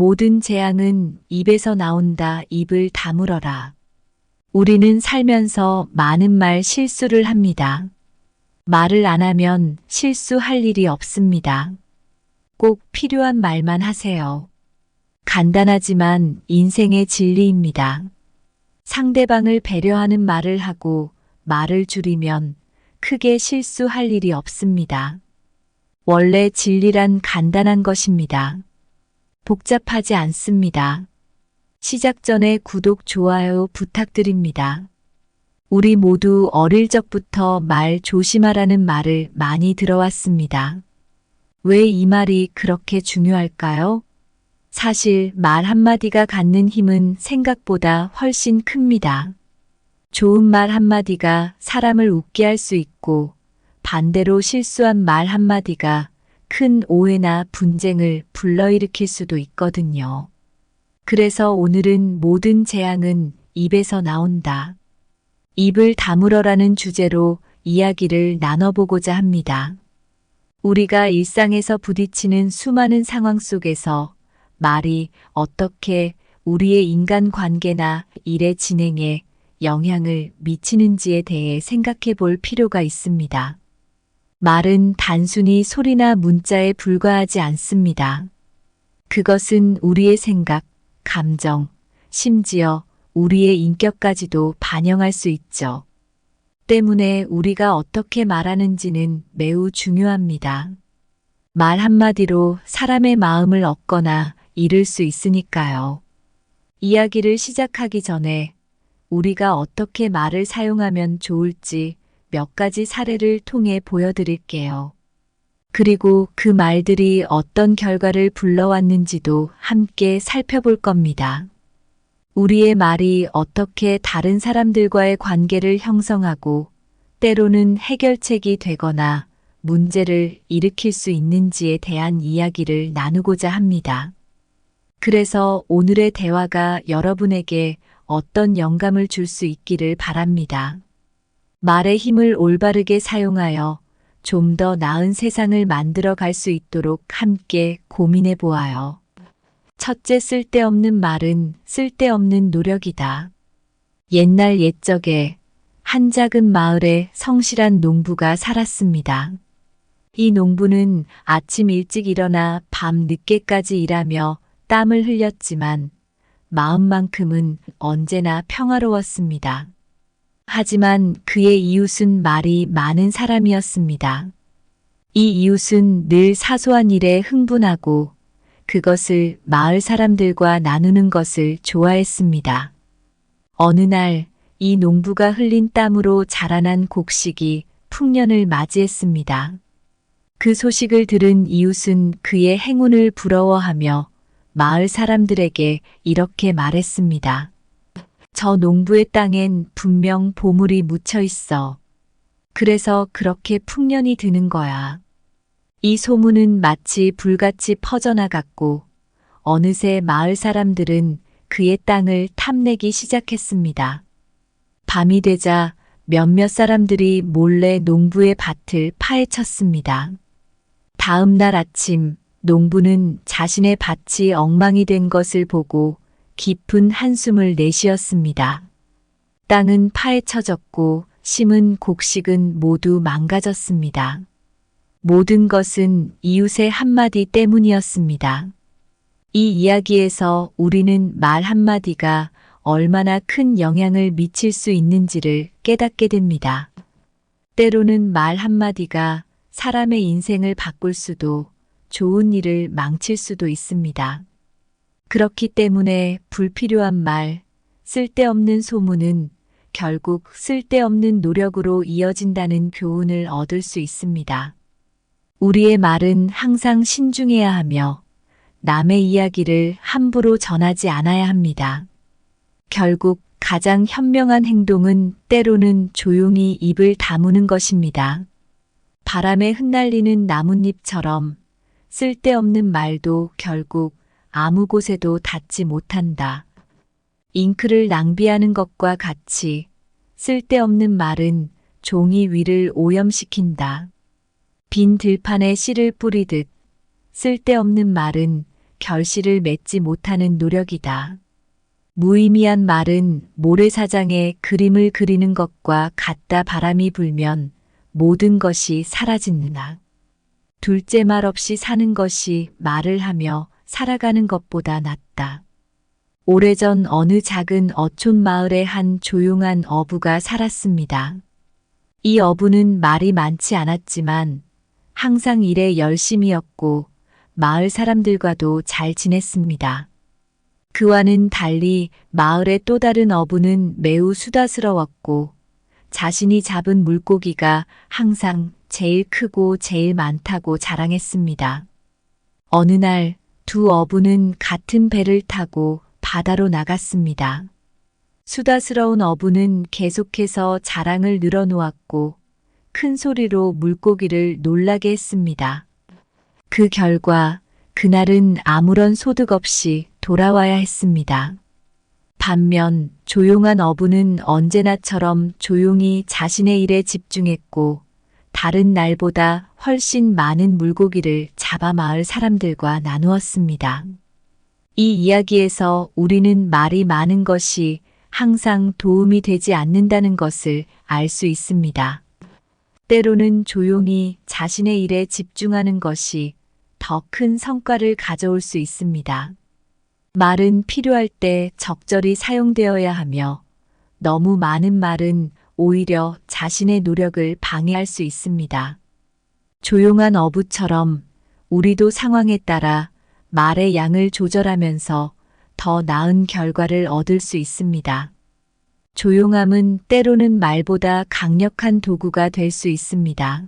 모든 재앙은 입에서 나온다. 입을 다물어라. 우리는 살면서 많은 말 실수를 합니다. 말을 안 하면 실수할 일이 없습니다. 꼭 필요한 말만 하세요. 간단하지만 인생의 진리입니다. 상대방을 배려하는 말을 하고 말을 줄이면 크게 실수할 일이 없습니다. 원래 진리란 간단한 것입니다. 복잡하지 않습니다. 시작 전에 구독, 좋아요 부탁드립니다. 우리 모두 어릴 적부터 말 조심하라는 말을 많이 들어왔습니다. 왜 이 말이 그렇게 중요할까요? 사실 말 한마디가 갖는 힘은 생각보다 훨씬 큽니다. 좋은 말 한마디가 사람을 웃게 할 수 있고 반대로 실수한 말 한마디가 큰 오해나 분쟁을 불러일으킬 수도 있거든요. 그래서 오늘은 모든 재앙은 입에서 나온다. 입을 다물어라는 주제로 이야기를 나눠보고자 합니다. 우리가 일상에서 부딪히는 수많은 상황 속에서 말이 어떻게 우리의 인간관계나 일의 진행에 영향을 미치는지에 대해 생각해 볼 필요가 있습니다. 말은 단순히 소리나 문자에 불과하지 않습니다. 그것은 우리의 생각, 감정, 심지어 우리의 인격까지도 반영할 수 있죠. 때문에 우리가 어떻게 말하는지는 매우 중요합니다. 말 한마디로 사람의 마음을 얻거나 잃을 수 있으니까요. 이야기를 시작하기 전에 우리가 어떻게 말을 사용하면 좋을지 몇 가지 사례를 통해 보여드릴게요. 그리고 그 말들이 어떤 결과를 불러왔는지도 함께 살펴볼 겁니다. 우리의 말이 어떻게 다른 사람들과의 관계를 형성하고 때로는 해결책이 되거나 문제를 일으킬 수 있는지에 대한 이야기를 나누고자 합니다. 그래서 오늘의 대화가 여러분에게 어떤 영감을 줄 수 있기를 바랍니다. 말의 힘을 올바르게 사용하여 좀 더 나은 세상을 만들어 갈 수 있도록 함께 고민해 보아요. 첫째, 쓸데없는 말은 쓸데없는 노력이다. 옛날 옛적에 한 작은 마을에 성실한 농부가 살았습니다. 이 농부는 아침 일찍 일어나 밤 늦게까지 일하며 땀을 흘렸지만 마음만큼은 언제나 평화로웠습니다. 하지만 그의 이웃은 말이 많은 사람이었습니다. 이 이웃은 늘 사소한 일에 흥분하고 그것을 마을 사람들과 나누는 것을 좋아했습니다. 어느 날 이 농부가 흘린 땀으로 자라난 곡식이 풍년을 맞이했습니다. 그 소식을 들은 이웃은 그의 행운을 부러워하며 마을 사람들에게 이렇게 말했습니다. 저 농부의 땅엔 분명 보물이 묻혀 있어. 그래서 그렇게 풍년이 드는 거야. 이 소문은 마치 불같이 퍼져나갔고 어느새 마을 사람들은 그의 땅을 탐내기 시작했습니다. 밤이 되자 몇몇 사람들이 몰래 농부의 밭을 파헤쳤습니다. 다음 날 아침 농부는 자신의 밭이 엉망이 된 것을 보고 깊은 한숨을 내쉬었습니다. 땅은 파헤쳐졌고 심은 곡식은 모두 망가졌습니다. 모든 것은 이웃의 한마디 때문이었습니다. 이 이야기에서 우리는 말 한마디가 얼마나 큰 영향을 미칠 수 있는지를 깨닫게 됩니다. 때로는 말 한마디가 사람의 인생을 바꿀 수도 좋은 일을 망칠 수도 있습니다. 그렇기 때문에 불필요한 말, 쓸데없는 소문은 결국 쓸데없는 노력으로 이어진다는 교훈을 얻을 수 있습니다. 우리의 말은 항상 신중해야 하며 남의 이야기를 함부로 전하지 않아야 합니다. 결국 가장 현명한 행동은 때로는 조용히 입을 다무는 것입니다. 바람에 흩날리는 나뭇잎처럼 쓸데없는 말도 결국 아무 곳에도 닿지 못한다. 잉크를 낭비하는 것과 같이 쓸데없는 말은 종이 위를 오염시킨다. 빈 들판에 씨를 뿌리듯 쓸데없는 말은 결실을 맺지 못하는 노력이다. 무의미한 말은 모래사장에 그림을 그리는 것과 같다. 바람이 불면 모든 것이 사라진다. 둘째, 말 없이 사는 것이 말을 하며 살아가는 것보다 낫다. 오래전 어느 작은 어촌 마을에 한 조용한 어부가 살았습니다. 이 어부는 말이 많지 않았지만 항상 일에 열심이었고 마을 사람들과도 잘 지냈습니다. 그와는 달리 마을의 또 다른 어부는 매우 수다스러웠고 자신이 잡은 물고기가 항상 제일 크고 제일 많다고 자랑했습니다. 어느 날 두 어부는 같은 배를 타고 바다로 나갔습니다. 수다스러운 어부는 계속해서 자랑을 늘어놓았고 큰 소리로 물고기를 놀라게 했습니다. 그 결과 그날은 아무런 소득 없이 돌아와야 했습니다. 반면 조용한 어부는 언제나처럼 조용히 자신의 일에 집중했고 다른 날보다 훨씬 많은 물고기를 잡아 마을 사람들과 나누었습니다. 이 이야기에서 우리는 말이 많은 것이 항상 도움이 되지 않는다는 것을 알 수 있습니다. 때로는 조용히 자신의 일에 집중하는 것이 더 큰 성과를 가져올 수 있습니다. 말은 필요할 때 적절히 사용되어야 하며 너무 많은 말은 오히려 자신의 노력을 방해할 수 있습니다. 조용한 어부처럼 우리도 상황에 따라 말의 양을 조절하면서 더 나은 결과를 얻을 수 있습니다. 조용함은 때로는 말보다 강력한 도구가 될 수 있습니다.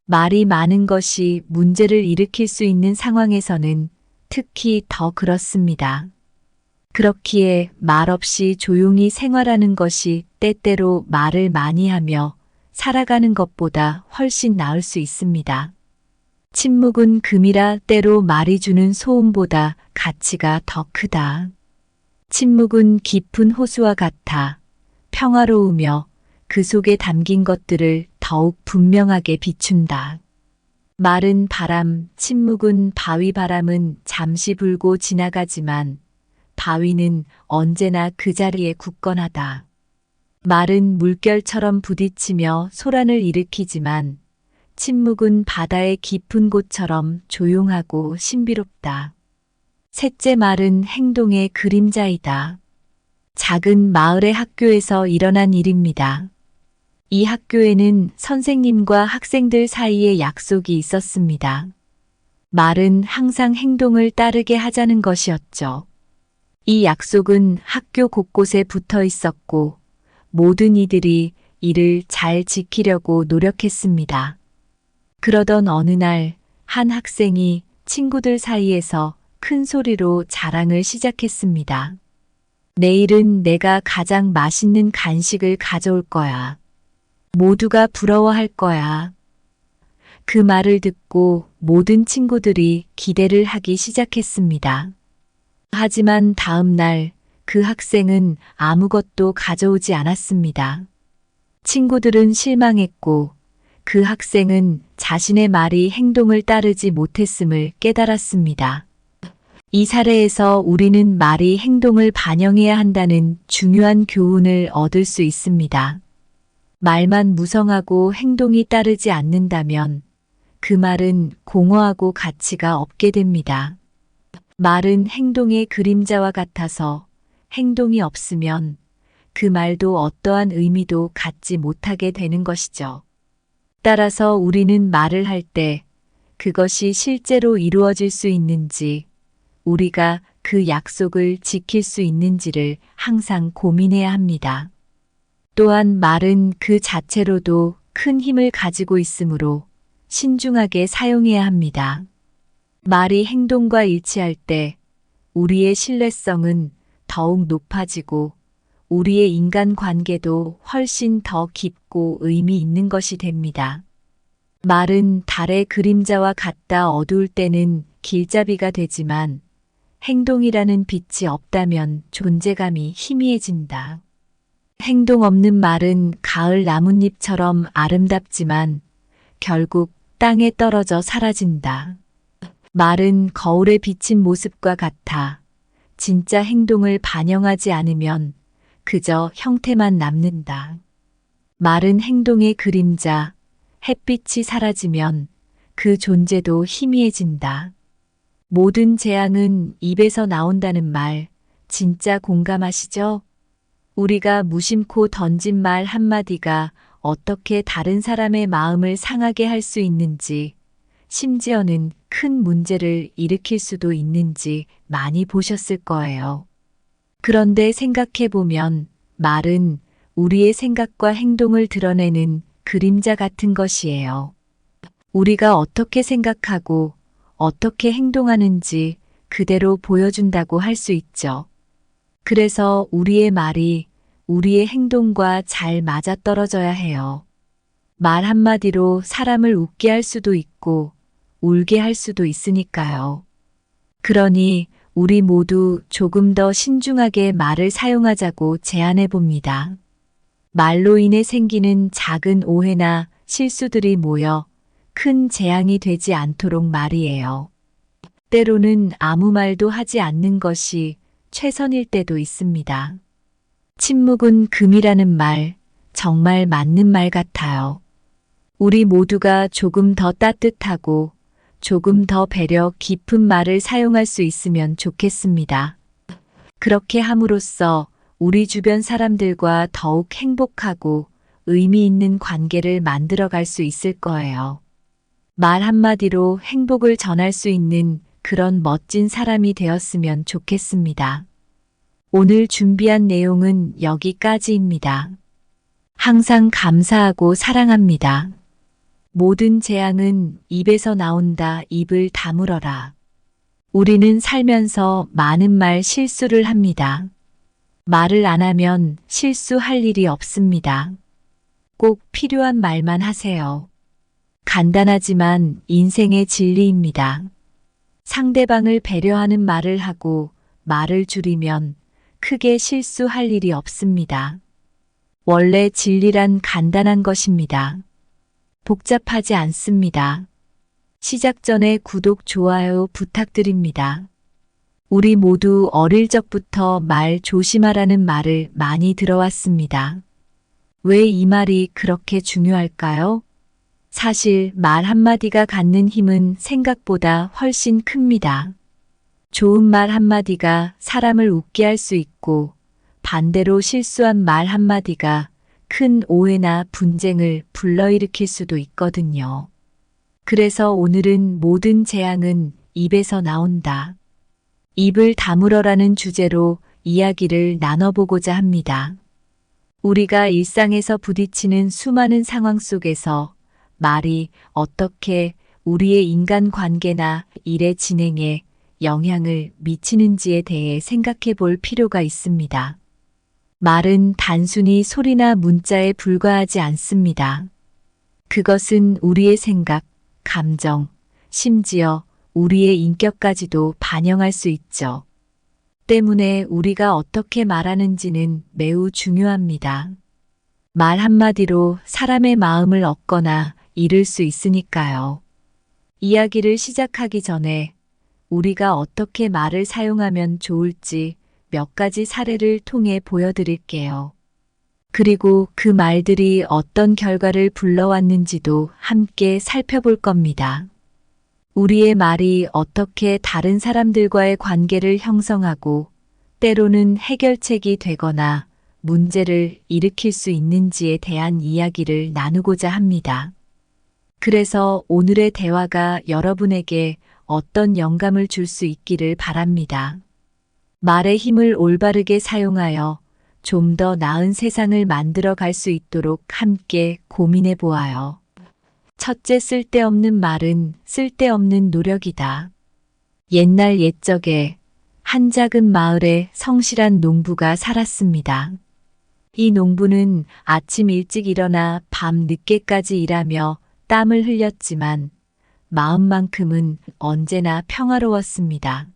말이 많은 것이 문제를 일으킬 수 있는 상황에서는 특히 더 그렇습니다. 그렇기에 말 없이 조용히 생활하는 것이 때때로 말을 많이 하며 살아가는 것보다 훨씬 나을 수 있습니다. 침묵은 금이라 때로 말이 주는 소음보다 가치가 더 크다. 침묵은 깊은 호수와 같아 평화로우며 그 속에 담긴 것들을 더욱 분명하게 비춘다. 말은 바람, 침묵은 바위. 바람은 잠시 불고 지나가지만 바위는 언제나 그 자리에 굳건하다. 말은 물결처럼 부딪히며 소란을 일으키지만 침묵은 바다의 깊은 곳처럼 조용하고 신비롭다. 셋째, 말은 행동의 그림자이다. 작은 마을의 학교에서 일어난 일입니다. 이 학교에는 선생님과 학생들 사이에 약속이 있었습니다. 말은 항상 행동을 따르게 하자는 것이었죠. 이 약속은 학교 곳곳에 붙어 있었고 모든 이들이 이를 잘 지키려고 노력했습니다. 그러던 어느 날 한 학생이 친구들 사이에서 큰 소리로 자랑을 시작했습니다. 내일은 내가 가장 맛있는 간식을 가져올 거야. 모두가 부러워할 거야. 그 말을 듣고 모든 친구들이 기대를 하기 시작했습니다. 하지만 다음 날 그 학생은 아무것도 가져오지 않았습니다. 친구들은 실망했고 그 학생은 자신의 말이 행동을 따르지 못했음을 깨달았습니다. 이 사례에서 우리는 말이 행동을 반영해야 한다는 중요한 교훈을 얻을 수 있습니다. 말만 무성하고 행동이 따르지 않는다면 그 말은 공허하고 가치가 없게 됩니다. 말은 행동의 그림자와 같아서 행동이 없으면 그 말도 어떠한 의미도 갖지 못하게 되는 것이죠. 따라서 우리는 말을 할 때 그것이 실제로 이루어질 수 있는지, 우리가 그 약속을 지킬 수 있는지를 항상 고민해야 합니다. 또한 말은 그 자체로도 큰 힘을 가지고 있으므로 신중하게 사용해야 합니다. 말이 행동과 일치할 때 우리의 신뢰성은 더욱 높아지고 우리의 인간관계도 훨씬 더 깊고 의미 있는 것이 됩니다. 말은 달의 그림자와 같다. 어두울 때는 길잡이가 되지만 행동이라는 빛이 없다면 존재감이 희미해진다. 행동 없는 말은 가을 나뭇잎처럼 아름답지만 결국 땅에 떨어져 사라진다. 말은 거울에 비친 모습과 같아 진짜 행동을 반영하지 않으면 그저 형태만 남는다. 말은 행동의 그림자, 햇빛이 사라지면 그 존재도 희미해진다. 모든 재앙은 입에서 나온다는 말, 진짜 공감하시죠? 우리가 무심코 던진 말 한마디가 어떻게 다른 사람의 마음을 상하게 할 수 있는지, 심지어는 큰 문제를 일으킬 수도 있는지 많이 보셨을 거예요. 그런데 생각해보면 말은 우리의 생각과 행동을 드러내는 그림자 같은 것이에요. 우리가 어떻게 생각하고 어떻게 행동하는지 그대로 보여준다고 할 수 있죠. 그래서 우리의 말이 우리의 행동과 잘 맞아떨어져야 해요. 말 한마디로 사람을 웃게 할 수도 있고 울게 할 수도 있으니까요. 그러니 우리 모두 조금 더 신중하게 말을 사용하자고 제안해 봅니다. 말로 인해 생기는 작은 오해나 실수들이 모여 큰 재앙이 되지 않도록 말이에요. 때로는 아무 말도 하지 않는 것이 최선일 때도 있습니다. 침묵은 금이라는 말, 정말 맞는 말 같아요. 우리 모두가 조금 더 따뜻하고 조금 더 배려 깊은 말을 사용할 수 있으면 좋겠습니다. 그렇게 함으로써 우리 주변 사람들과 더욱 행복하고 의미 있는 관계를 만들어 갈 수 있을 거예요. 말 한마디로 행복을 전할 수 있는 그런 멋진 사람이 되었으면 좋겠습니다. 오늘 준비한 내용은 여기까지입니다. 항상 감사하고 사랑합니다. 모든 재앙은 입에서 나온다. 입을 다물어라. 우리는 살면서 많은 말 실수를 합니다. 말을 안 하면 실수할 일이 없습니다. 꼭 필요한 말만 하세요. 간단하지만 인생의 진리입니다. 상대방을 배려하는 말을 하고 말을 줄이면 크게 실수할 일이 없습니다. 원래 진리란 간단한 것입니다. 복잡하지 않습니다. 시작 전에 구독, 좋아요 부탁드립니다. 우리 모두 어릴 적부터 말 조심하라는 말을 많이 들어왔습니다. 왜 이 말이 그렇게 중요할까요? 사실 말 한마디가 갖는 힘은 생각보다 훨씬 큽니다. 좋은 말 한마디가 사람을 웃게 할 수 있고 반대로 실수한 말 한마디가 큰 오해나 분쟁을 불러일으킬 수도 있거든요. 그래서 오늘은 모든 재앙은 입에서 나온다. 입을 다물어라는 주제로 이야기를 나눠보고자 합니다. 우리가 일상에서 부딪히는 수많은 상황 속에서 말이 어떻게 우리의 인간관계나 일의 진행에 영향을 미치는지에 대해 생각해 볼 필요가 있습니다. 말은 단순히 소리나 문자에 불과하지 않습니다. 그것은 우리의 생각, 감정, 심지어 우리의 인격까지도 반영할 수 있죠. 때문에 우리가 어떻게 말하는지는 매우 중요합니다. 말 한마디로 사람의 마음을 얻거나 잃을 수 있으니까요. 이야기를 시작하기 전에 우리가 어떻게 말을 사용하면 좋을지 몇 가지 사례를 통해 보여드릴게요. 그리고 그 말들이 어떤 결과를 불러왔는지도 함께 살펴볼 겁니다. 우리의 말이 어떻게 다른 사람들과의 관계를 형성하고 때로는 해결책이 되거나 문제를 일으킬 수 있는지에 대한 이야기를 나누고자 합니다. 그래서 오늘의 대화가 여러분에게 어떤 영감을 줄 수 있기를 바랍니다. 말의 힘을 올바르게 사용하여 좀 더 나은 세상을 만들어 갈 수 있도록 함께 고민해 보아요. 첫째, 쓸데없는 말은 쓸데없는 노력이다. 옛날 옛적에 한 작은 마을에 성실한 농부가 살았습니다. 이 농부는 아침 일찍 일어나 밤 늦게까지 일하며 땀을 흘렸지만 마음만큼은 언제나 평화로웠습니다.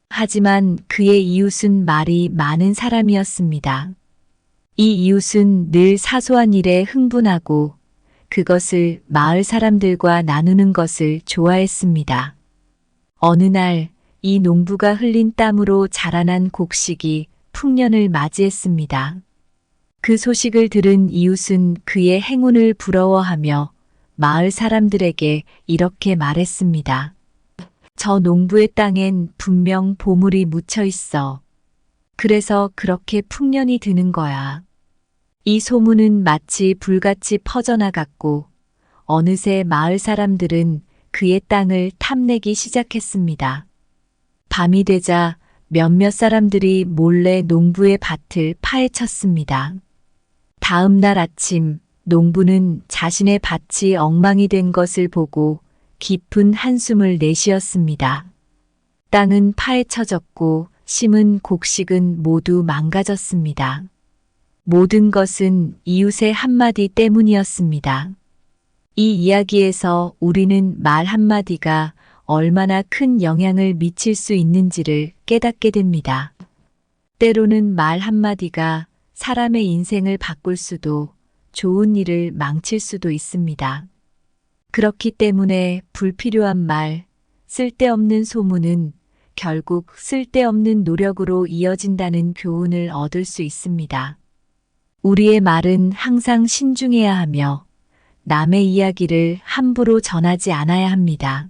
하지만 그의 이웃은 말이 많은 사람이었습니다. 이 이웃은 늘 사소한 일에 흥분하고 그것을 마을 사람들과 나누는 것을 좋아했습니다. 어느 날 이 농부가 흘린 땀으로 자라난 곡식이 풍년을 맞이했습니다. 그 소식을 들은 이웃은 그의 행운을 부러워하며 마을 사람들에게 이렇게 말했습니다. 저 농부의 땅엔 분명 보물이 묻혀 있어. 그래서 그렇게 풍년이 드는 거야. 이 소문은 마치 불같이 퍼져나갔고 어느새 마을 사람들은 그의 땅을 탐내기 시작했습니다. 밤이 되자 몇몇 사람들이 몰래 농부의 밭을 파헤쳤습니다. 다음 날 아침 농부는 자신의 밭이 엉망이 된 것을 보고 깊은 한숨을 내쉬었습니다. 땅은 파헤쳐졌고 심은 곡식은 모두 망가졌습니다. 모든 것은 이웃의 한마디 때문이었습니다. 이 이야기에서 우리는 말 한마디가 얼마나 큰 영향을 미칠 수 있는지를 깨닫게 됩니다. 때로는 말 한마디가 사람의 인생을 바꿀 수도 좋은 일을 망칠 수도 있습니다. 그렇기 때문에 불필요한 말, 쓸데없는 소문은 결국 쓸데없는 노력으로 이어진다는 교훈을 얻을 수 있습니다. 우리의 말은 항상 신중해야 하며 남의 이야기를 함부로 전하지 않아야 합니다.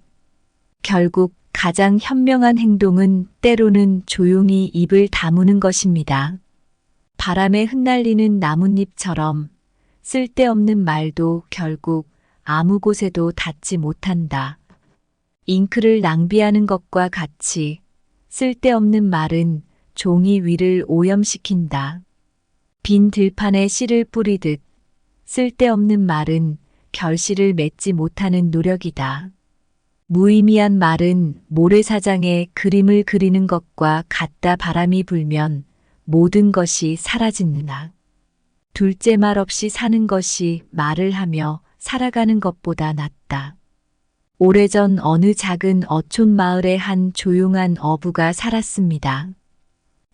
결국 가장 현명한 행동은 때로는 조용히 입을 다무는 것입니다. 바람에 흩날리는 나뭇잎처럼 쓸데없는 말도 결국 아무 곳에도 닿지 못한다. 잉크를 낭비하는 것과 같이 쓸데없는 말은 종이 위를 오염시킨다. 빈 들판에 씨를 뿌리듯 쓸데없는 말은 결실을 맺지 못하는 노력이다. 무의미한 말은 모래사장에 그림을 그리는 것과 같다. 바람이 불면 모든 것이 사라진다. 둘째 말 없이 사는 것이 말을 하며 살아가는 것보다 낫다. 오래전 어느 작은 어촌 마을에 한 조용한 어부가 살았습니다.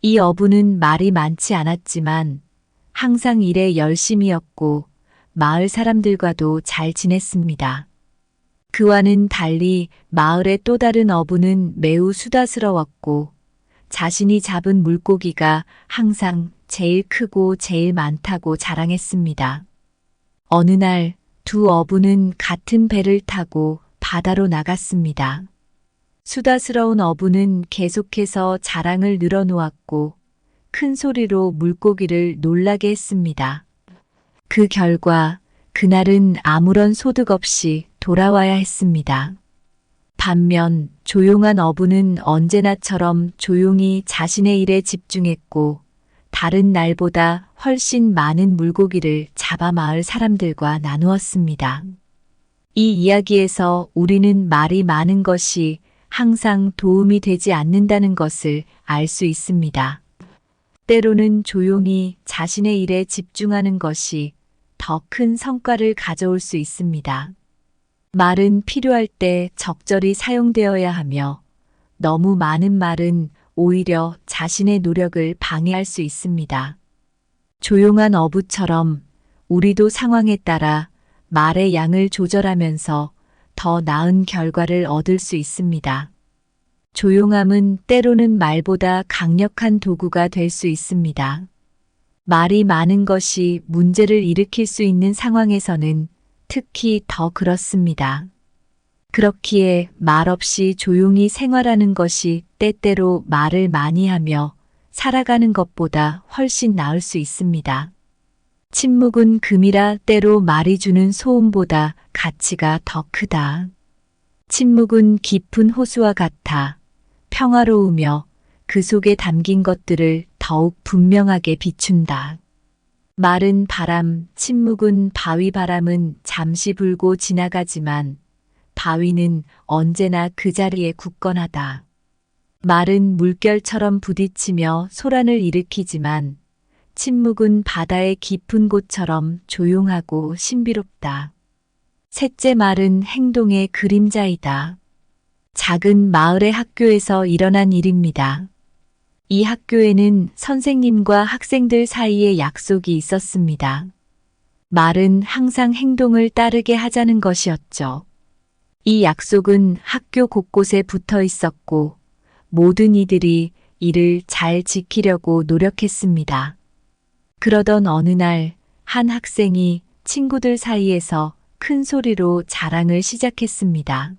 이 어부는 말이 많지 않았지만 항상 일에 열심이었고 마을 사람들과도 잘 지냈습니다. 그와는 달리 마을의 또 다른 어부는 매우 수다스러웠고 자신이 잡은 물고기가 항상 제일 크고 제일 많다고 자랑했습니다. 어느 날 두 어부는 같은 배를 타고 바다로 나갔습니다. 수다스러운 어부는 계속해서 자랑을 늘어놓았고 큰 소리로 물고기를 놀라게 했습니다. 그 결과 그날은 아무런 소득 없이 돌아와야 했습니다. 반면 조용한 어부는 언제나처럼 조용히 자신의 일에 집중했고 다른 날보다 훨씬 많은 물고기를 잡아 마을 사람들과 나누었습니다. 이 이야기에서 우리는 말이 많은 것이 항상 도움이 되지 않는다는 것을 알 수 있습니다. 때로는 조용히 자신의 일에 집중하는 것이 더 큰 성과를 가져올 수 있습니다. 말은 필요할 때 적절히 사용되어야 하며 너무 많은 말은 오히려 자신의 노력을 방해할 수 있습니다. 조용한 어부처럼 우리도 상황에 따라 말의 양을 조절하면서 더 나은 결과를 얻을 수 있습니다. 조용함은 때로는 말보다 강력한 도구가 될 수 있습니다. 말이 많은 것이 문제를 일으킬 수 있는 상황에서는 특히 더 그렇습니다. 그렇기에 말 없이 조용히 생활하는 것이 때때로 말을 많이 하며 살아가는 것보다 훨씬 나을 수 있습니다. 침묵은 금이라 때로 말이 주는 소음보다 가치가 더 크다. 침묵은 깊은 호수와 같아 평화로우며 그 속에 담긴 것들을 더욱 분명하게 비춘다. 말은 바람, 침묵은 바위. 바람은 잠시 불고 지나가지만 바위는 언제나 그 자리에 굳건하다. 말은 물결처럼 부딪히며 소란을 일으키지만 침묵은 바다의 깊은 곳처럼 조용하고 신비롭다. 셋째 말은 행동의 그림자이다. 작은 마을의 학교에서 일어난 일입니다. 이 학교에는 선생님과 학생들 사이에 약속이 있었습니다. 말은 항상 행동을 따르게 하자는 것이었죠. 이 약속은 학교 곳곳에 붙어 있었고 모든 이들이 이를 잘 지키려고 노력했습니다. 그러던 어느 날 한 학생이 친구들 사이에서 큰 소리로 자랑을 시작했습니다.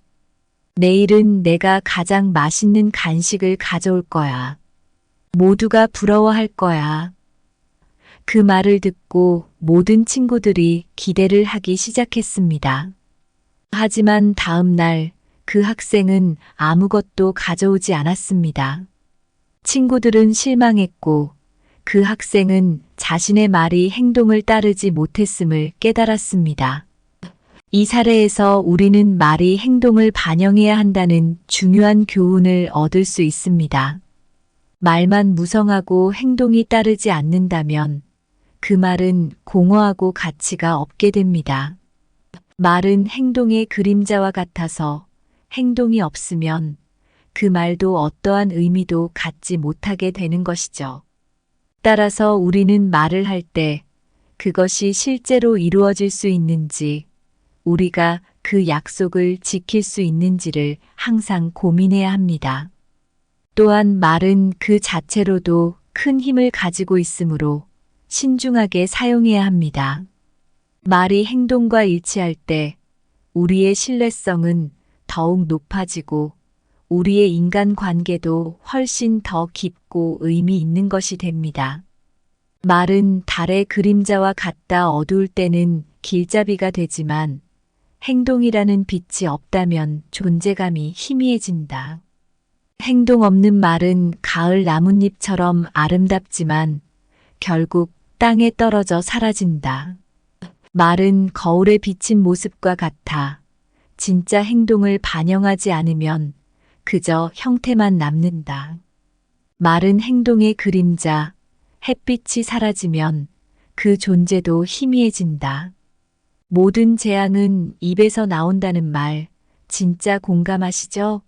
내일은 내가 가장 맛있는 간식을 가져올 거야. 모두가 부러워할 거야. 그 말을 듣고 모든 친구들이 기대를 하기 시작했습니다. 하지만 다음 날 그 학생은 아무것도 가져오지 않았습니다. 친구들은 실망했고 그 학생은 자신의 말이 행동을 따르지 못했음을 깨달았습니다. 이 사례에서 우리는 말이 행동을 반영해야 한다는 중요한 교훈을 얻을 수 있습니다. 말만 무성하고 행동이 따르지 않는다면 그 말은 공허하고 가치가 없게 됩니다. 말은 행동의 그림자와 같아서 행동이 없으면 그 말도 어떠한 의미도 갖지 못하게 되는 것이죠. 따라서 우리는 말을 할 때 그것이 실제로 이루어질 수 있는지, 우리가 그 약속을 지킬 수 있는지를 항상 고민해야 합니다. 또한 말은 그 자체로도 큰 힘을 가지고 있으므로 신중하게 사용해야 합니다. 말이 행동과 일치할 때 우리의 신뢰성은 더욱 높아지고 우리의 인간관계도 훨씬 더 깊고 의미 있는 것이 됩니다. 말은 달의 그림자와 같다 어두울 때는 길잡이가 되지만 행동이라는 빛이 없다면 존재감이 희미해진다. 행동 없는 말은 가을 나뭇잎처럼 아름답지만 결국 땅에 떨어져 사라진다. 말은 거울에 비친 모습과 같아 진짜 행동을 반영하지 않으면 그저 형태만 남는다. 말은 행동의 그림자, 햇빛이 사라지면 그 존재도 희미해진다. 모든 재앙은 입에서 나온다는 말, 진짜 공감하시죠?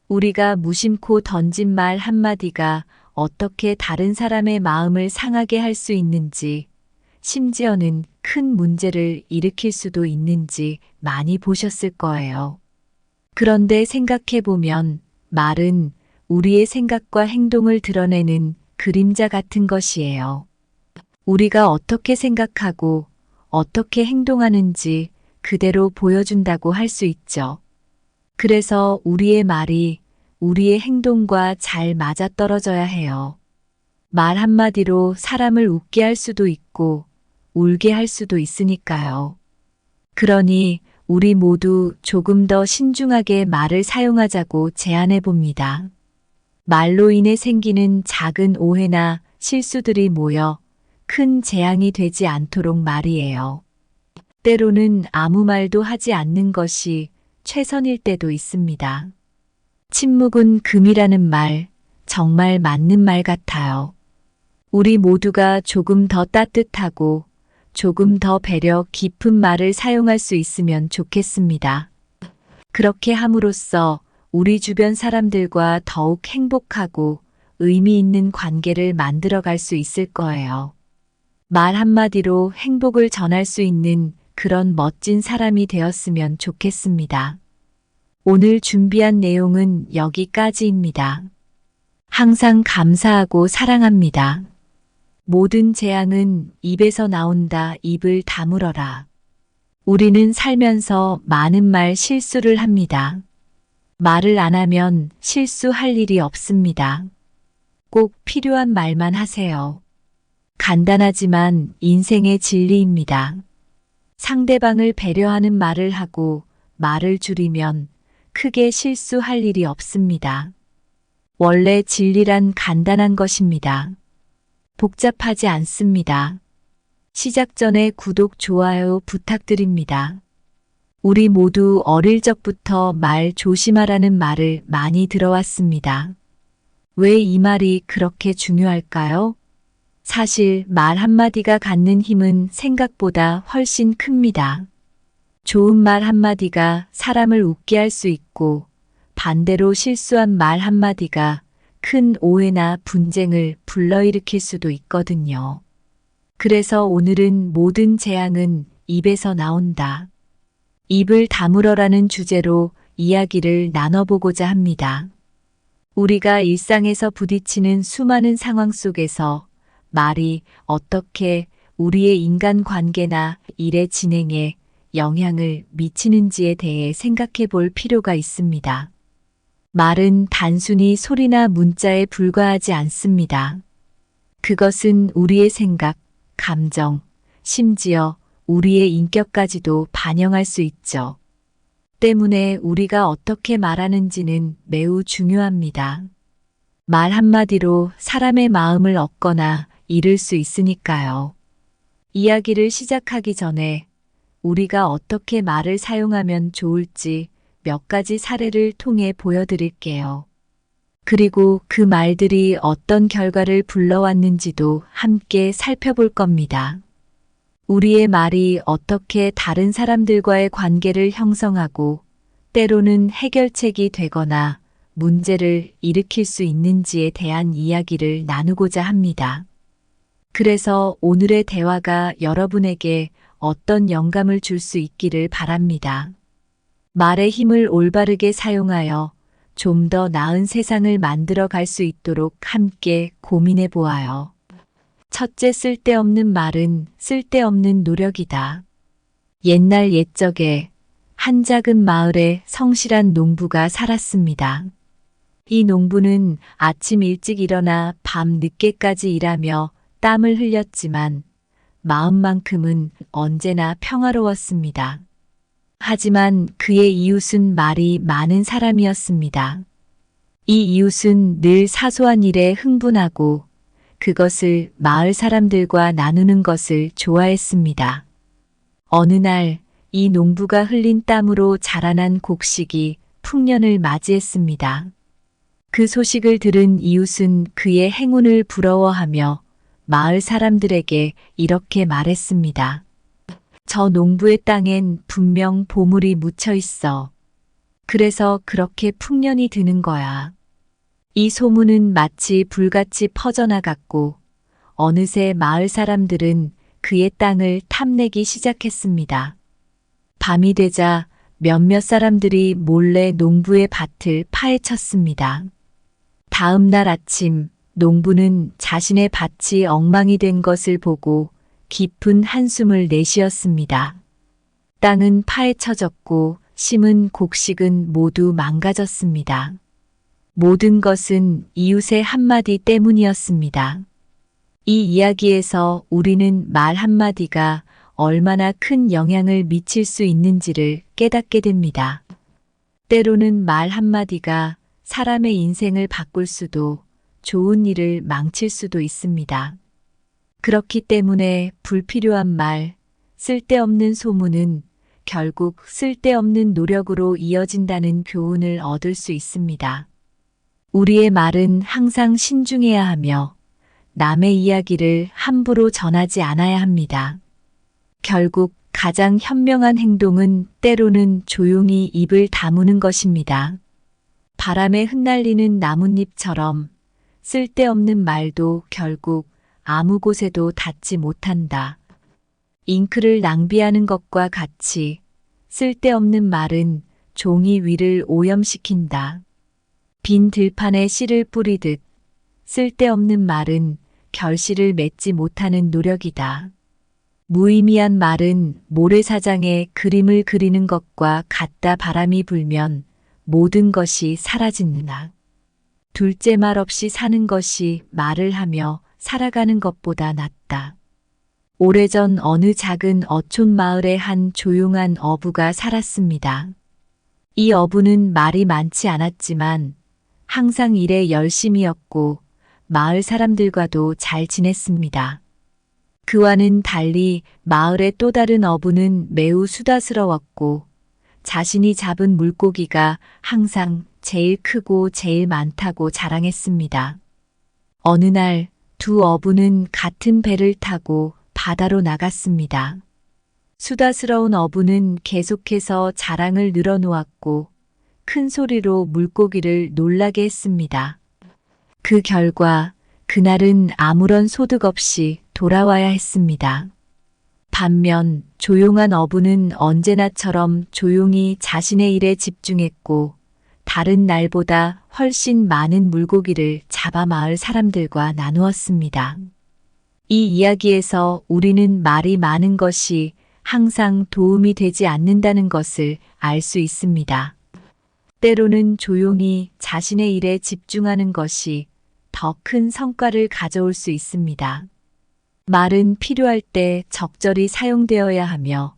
우리가 무심코 던진 말 한마디가 어떻게 다른 사람의 마음을 상하게 할 수 있는지, 심지어는 큰 문제를 일으킬 수도 있는지 많이 보셨을 거예요. 그런데 생각해보면 말은 우리의 생각과 행동을 드러내는 그림자 같은 것이에요. 우리가 어떻게 생각하고 어떻게 행동하는지 그대로 보여준다고 할 수 있죠. 그래서 우리의 말이 우리의 행동과 잘 맞아떨어져야 해요. 말 한마디로 사람을 웃게 할 수도 있고 울게 할 수도 있으니까요. 그러니 우리 모두 조금 더 신중하게 말을 사용하자고 제안해 봅니다. 말로 인해 생기는 작은 오해나 실수들이 모여 큰 재앙이 되지 않도록 말이에요. 때로는 아무 말도 하지 않는 것이 최선일 때도 있습니다. 침묵은 금이라는 말, 정말 맞는 말 같아요. 우리 모두가 조금 더 따뜻하고 조금 더 배려 깊은 말을 사용할 수 있으면 좋겠습니다. 그렇게 함으로써 우리 주변 사람들과 더욱 행복하고 의미 있는 관계를 만들어갈 수 있을 거예요. 말 한마디로 행복을 전할 수 있는 그런 멋진 사람이 되었으면 좋겠습니다. 오늘 준비한 내용은 여기까지입니다. 항상 감사하고 사랑합니다. 모든 재앙은 입에서 나온다. 입을 다물어라. 우리는 살면서 많은 말 실수를 합니다. 말을 안 하면 실수할 일이 없습니다. 꼭 필요한 말만 하세요. 간단하지만 인생의 진리입니다. 상대방을 배려하는 말을 하고 말을 줄이면 크게 실수할 일이 없습니다. 원래 진리란 간단한 것입니다. 복잡하지 않습니다. 시작 전에 구독, 좋아요 부탁드립니다. 우리 모두 어릴 적부터 말 조심하라는 말을 많이 들어왔습니다. 왜 이 말이 그렇게 중요할까요? 사실 말 한마디가 갖는 힘은 생각보다 훨씬 큽니다. 좋은 말 한마디가 사람을 웃게 할 수 있고 반대로 실수한 말 한마디가 큰 오해나 분쟁을 불러일으킬 수도 있거든요. 그래서 오늘은 모든 재앙은 입에서 나온다. 입을 다물어라는 주제로 이야기를 나눠보고자 합니다. 우리가 일상에서 부딪히는 수많은 상황 속에서 말이 어떻게 우리의 인간관계나 일의 진행에 영향을 미치는지에 대해 생각해 볼 필요가 있습니다. 말은 단순히 소리나 문자에 불과하지 않습니다. 그것은 우리의 생각, 감정, 심지어 우리의 인격까지도 반영할 수 있죠. 때문에 우리가 어떻게 말하는지는 매우 중요합니다. 말 한마디로 사람의 마음을 얻거나 잃을 수 있으니까요. 이야기를 시작하기 전에 우리가 어떻게 말을 사용하면 좋을지 몇 가지 사례를 통해 보여드릴게요. 그리고 그 말들이 어떤 결과를 불러왔는지도 함께 살펴볼 겁니다. 우리의 말이 어떻게 다른 사람들과의 관계를 형성하고 때로는 해결책이 되거나 문제를 일으킬 수 있는지에 대한 이야기를 나누고자 합니다. 그래서 오늘의 대화가 여러분에게 어떤 영감을 줄 수 있기를 바랍니다. 말의 힘을 올바르게 사용하여 좀 더 나은 세상을 만들어 갈 수 있도록 함께 고민해 보아요. 첫째, 쓸데없는 말은 쓸데없는 노력이다. 옛날 옛적에 한 작은 마을에 성실한 농부가 살았습니다. 이 농부는 아침 일찍 일어나 밤 늦게까지 일하며 땀을 흘렸지만 마음만큼은 언제나 평화로웠습니다. 하지만 그의 이웃은 말이 많은 사람이었습니다. 이 이웃은 늘 사소한 일에 흥분하고 그것을 마을 사람들과 나누는 것을 좋아했습니다. 어느 날 이 농부가 흘린 땀으로 자라난 곡식이 풍년을 맞이했습니다. 그 소식을 들은 이웃은 그의 행운을 부러워하며 마을 사람들에게 이렇게 말했습니다. 저 농부의 땅엔 분명 보물이 묻혀 있어. 그래서 그렇게 풍년이 드는 거야. 이 소문은 마치 불같이 퍼져나갔고 어느새 마을 사람들은 그의 땅을 탐내기 시작했습니다. 밤이 되자 몇몇 사람들이 몰래 농부의 밭을 파헤쳤습니다. 다음 날 아침 농부는 자신의 밭이 엉망이 된 것을 보고 깊은 한숨을 내쉬었습니다. 땅은 파헤쳐졌고 심은 곡식은 모두 망가졌습니다. 모든 것은 이웃의 한마디 때문이었습니다. 이 이야기에서 우리는 말 한마디가 얼마나 큰 영향을 미칠 수 있는지를 깨닫게 됩니다. 때로는 말 한마디가 사람의 인생을 바꿀 수도 좋은 일을 망칠 수도 있습니다. 그렇기 때문에 불필요한 말, 쓸데없는 소문은 결국 쓸데없는 노력으로 이어진다는 교훈을 얻을 수 있습니다. 우리의 말은 항상 신중해야 하며 남의 이야기를 함부로 전하지 않아야 합니다. 결국 가장 현명한 행동은 때로는 조용히 입을 다무는 것입니다. 바람에 흩날리는 나뭇잎처럼 쓸데없는 말도 결국 아무 곳에도 닿지 못한다. 잉크를 낭비하는 것과 같이 쓸데없는 말은 종이 위를 오염시킨다. 빈 들판에 씨를 뿌리듯 쓸데없는 말은 결실을 맺지 못하는 노력이다. 무의미한 말은 모래사장에 그림을 그리는 것과 같다. 바람이 불면 모든 것이 사라진다. 둘째, 말 없이 사는 것이 말을 하며 살아가는 것보다 낫다. 오래전 어느 작은 어촌 마을에 한 조용한 어부가 살았습니다. 이 어부는 말이 많지 않았지만 항상 일에 열심이었고 마을 사람들과도 잘 지냈습니다. 그와는 달리 마을의 또 다른 어부는 매우 수다스러웠고 자신이 잡은 물고기가 항상 제일 크고 제일 많다고 자랑했습니다. 어느 날 두 어부는 같은 배를 타고 바다로 나갔습니다. 수다스러운 어부는 계속해서 자랑을 늘어놓았고 큰 소리로 물고기를 놀라게 했습니다. 그 결과 그날은 아무런 소득 없이 돌아와야 했습니다. 반면 조용한 어부는 언제나처럼 조용히 자신의 일에 집중했고 다른 날보다 훨씬 많은 물고기를 잡아 마을 사람들과 나누었습니다. 이 이야기에서 우리는 말이 많은 것이 항상 도움이 되지 않는다는 것을 알 수 있습니다. 때로는 조용히 자신의 일에 집중하는 것이 더 큰 성과를 가져올 수 있습니다. 말은 필요할 때 적절히 사용되어야 하며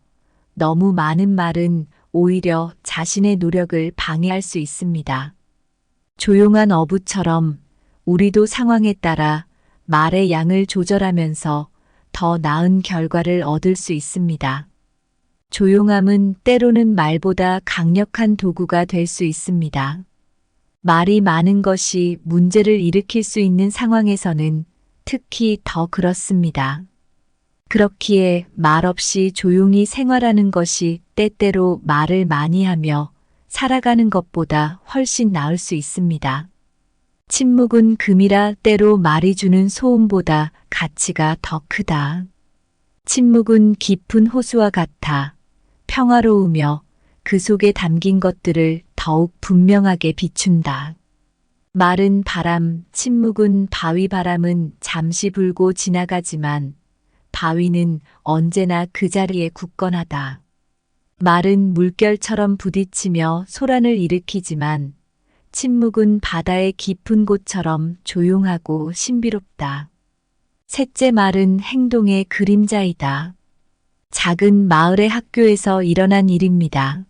너무 많은 말은 오히려 자신의 노력을 방해할 수 있습니다. 조용한 어부처럼 우리도 상황에 따라 말의 양을 조절하면서 더 나은 결과를 얻을 수 있습니다. 조용함은 때로는 말보다 강력한 도구가 될 수 있습니다. 말이 많은 것이 문제를 일으킬 수 있는 상황에서는 특히 더 그렇습니다. 그렇기에 말 없이 조용히 생활하는 것이 때때로 말을 많이 하며 살아가는 것보다 훨씬 나을 수 있습니다. 침묵은 금이라 때로 말이 주는 소음보다 가치가 더 크다. 침묵은 깊은 호수와 같아 평화로우며 그 속에 담긴 것들을 더욱 분명하게 비춘다. 말은 바람, 침묵은 바위. 바람은 잠시 불고 지나가지만 바위는 언제나 그 자리에 굳건하다. 말은 물결처럼 부딪히며 소란을 일으키지만 침묵은 바다의 깊은 곳처럼 조용하고 신비롭다. 셋째, 말은 행동의 그림자이다. 작은 마을의 학교에서 일어난 일입니다.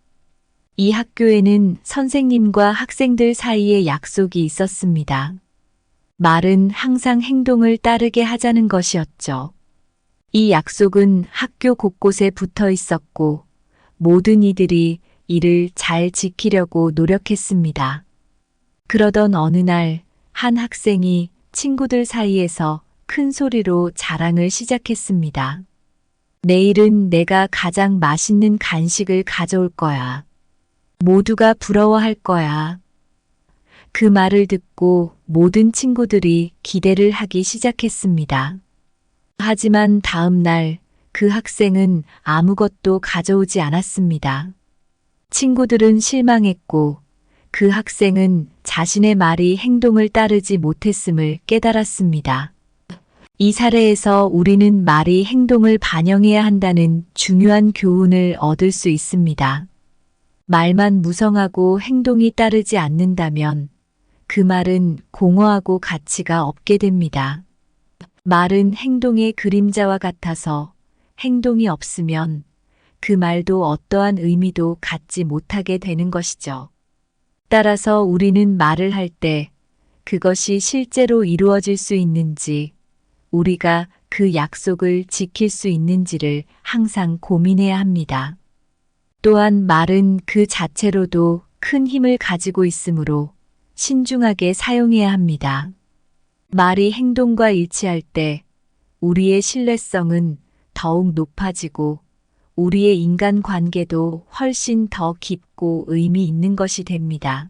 이 학교에는 선생님과 학생들 사이에 약속이 있었습니다. 말은 항상 행동을 따르게 하자는 것이었죠. 이 약속은 학교 곳곳에 붙어 있었고 모든 이들이 이를 잘 지키려고 노력했습니다. 그러던 어느 날 한 학생이 친구들 사이에서 큰 소리로 자랑을 시작했습니다. 내일은 내가 가장 맛있는 간식을 가져올 거야. 모두가 부러워할 거야. 그 말을 듣고 모든 친구들이 기대를 하기 시작했습니다. 하지만 다음 날 그 학생은 아무것도 가져오지 않았습니다. 친구들은 실망했고 그 학생은 자신의 말이 행동을 따르지 못했음을 깨달았습니다. 이 사례에서 우리는 말이 행동을 반영해야 한다는 중요한 교훈을 얻을 수 있습니다. 말만 무성하고 행동이 따르지 않는다면 그 말은 공허하고 가치가 없게 됩니다. 말은 행동의 그림자와 같아서 행동이 없으면 그 말도 어떠한 의미도 갖지 못하게 되는 것이죠. 따라서 우리는 말을 할 때 그것이 실제로 이루어질 수 있는지, 우리가 그 약속을 지킬 수 있는지를 항상 고민해야 합니다. 또한 말은 그 자체로도 큰 힘을 가지고 있으므로 신중하게 사용해야 합니다. 말이 행동과 일치할 때 우리의 신뢰성은 더욱 높아지고 우리의 인간관계도 훨씬 더 깊고 의미 있는 것이 됩니다.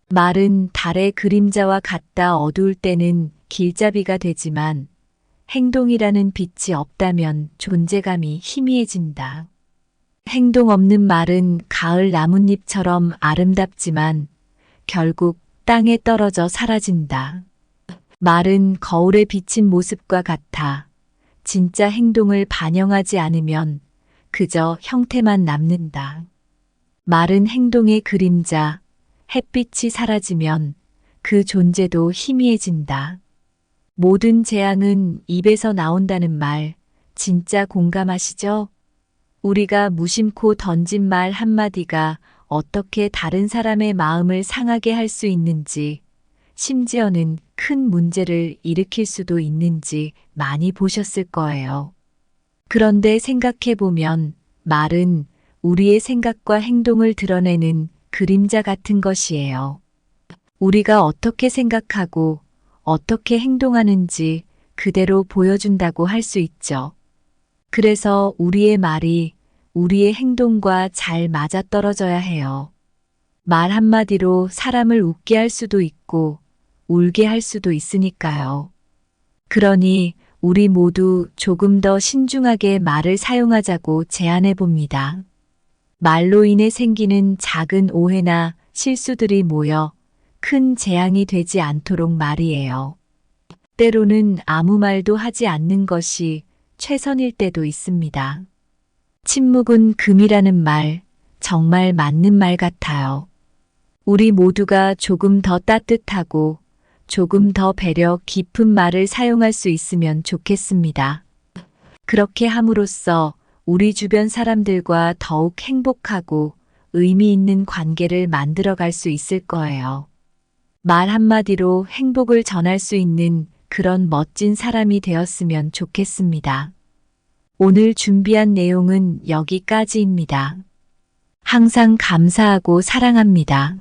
말은 달의 그림자와 같다. 어두울 때는 길잡이가 되지만 행동이라는 빛이 없다면 존재감이 희미해진다. 행동 없는 말은 가을 나뭇잎처럼 아름답지만 결국 땅에 떨어져 사라진다. 말은 거울에 비친 모습과 같아 진짜 행동을 반영하지 않으면 그저 형태만 남는다. 말은 행동의 그림자, 햇빛이 사라지면 그 존재도 희미해진다. 모든 재앙은 입에서 나온다는 말, 진짜 공감하시죠? 우리가 무심코 던진 말 한마디가 어떻게 다른 사람의 마음을 상하게 할 수 있는지, 심지어는 큰 문제를 일으킬 수도 있는지 많이 보셨을 거예요. 그런데 생각해보면 말은 우리의 생각과 행동을 드러내는 그림자 같은 것이에요. 우리가 어떻게 생각하고 어떻게 행동하는지 그대로 보여준다고 할 수 있죠. 그래서 우리의 말이 우리의 행동과 잘 맞아떨어져야 해요. 말 한마디로 사람을 웃게 할 수도 있고 울게 할 수도 있으니까요. 그러니 우리 모두 조금 더 신중하게 말을 사용하자고 제안해 봅니다. 말로 인해 생기는 작은 오해나 실수들이 모여 큰 재앙이 되지 않도록 말이에요. 때로는 아무 말도 하지 않는 것이 최선일 때도 있습니다. 침묵은 금이라는 말, 정말 맞는 말 같아요. 우리 모두가 조금 더 따뜻하고 조금 더 배려 깊은 말을 사용할 수 있으면 좋겠습니다. 그렇게 함으로써 우리 주변 사람들과 더욱 행복하고 의미 있는 관계를 만들어갈 수 있을 거예요. 말 한마디로 행복을 전할 수 있는 그런 멋진 사람이 되었으면 좋겠습니다. 오늘 준비한 내용은 여기까지입니다. 항상 감사하고 사랑합니다.